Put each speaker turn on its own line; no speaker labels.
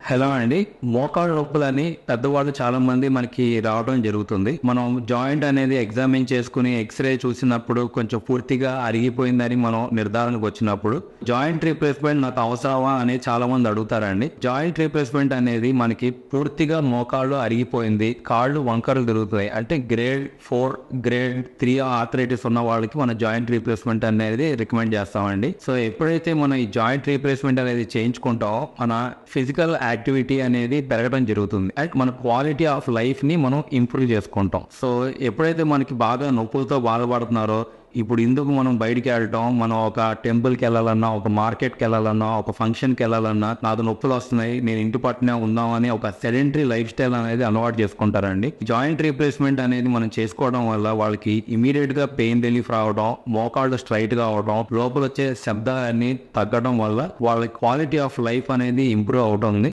Hello అండి. మోకాళ్ళ నొప్పులని పెద్దవాళ్ళు చాలా మంది మనకి రావడం జరుగుతుంది. మనం జాయింట్ అనేది ఎగ్జామిన్ చేసుకుని ఎక్స్‌రే చూసినప్పుడు కొంచెం పూర్తిగా అరిగిపోయిందని మనం నిర్ధారణకు వచ్చినప్పుడు జాయింట్ రీప్లేస్‌మెంట్ నాకు అవసరమా అని చాలా మంది అడుగుతారండి. జాయింట్ రీప్లేస్‌మెంట్ అనేది మనకి పూర్తిగా మోకాళ్ళు అరిగిపోయింది, కాళ్ళు వంకరలు తిరుగుతాయి అంటే గ్రేడ్ 4, గ్రేడ్ 3 ఆర్థరైటిస్ ఉన్న వాళ్ళకి మన జాయింట్ రీప్లేస్‌మెంట్ అనేది రికమెండ్ చేస్తామండి. సో ఎప్పుడైతే మనం ఈ జాయింట్ రీప్లేస్‌మెంట్ అనేది చేయించుకుంటామో మన ఫిజికల్ యాక్టివిటీ అనేది పెరగడం జరుగుతుంది అండ్ మన క్వాలిటీ ఆఫ్ లైఫ్ ని మనం ఇంప్రూవ్ చేసుకుంటాం. సో ఎప్పుడైతే మనకి బాగా నొప్పులతో బాధపడుతున్నారో ఇప్పుడు ఇందుకు మనం బయటికి వెళ్ళటం, మనం ఒక టెంపుల్కి వెళ్ళాలన్నా, ఒక మార్కెట్కి వెళ్ళాలన్నా, ఒక ఫంక్షన్కి వెళ్ళాలన్నా నాకు నొప్పులు వస్తున్నాయి, నేను ఇంటి పట్టునే ఉందామని ఒక సెడెంటరీ లైఫ్ స్టైల్ అనేది అలవాటు చేసుకుంటారండి. జాయింట్ రీప్లేస్మెంట్ అనేది మనం చేసుకోవడం వల్ల వాళ్ళకి ఇమీడియట్ గా పెయిన్ రిలీఫ్ రావడం, మోకాళ్ళు స్ట్రైట్ గా అవడం, లోపల వచ్చే శబ్దాన్ని తగ్గడం వల్ల వాళ్ళ క్వాలిటీ ఆఫ్ లైఫ్ అనేది ఇంప్రూవ్ అవుతుంది.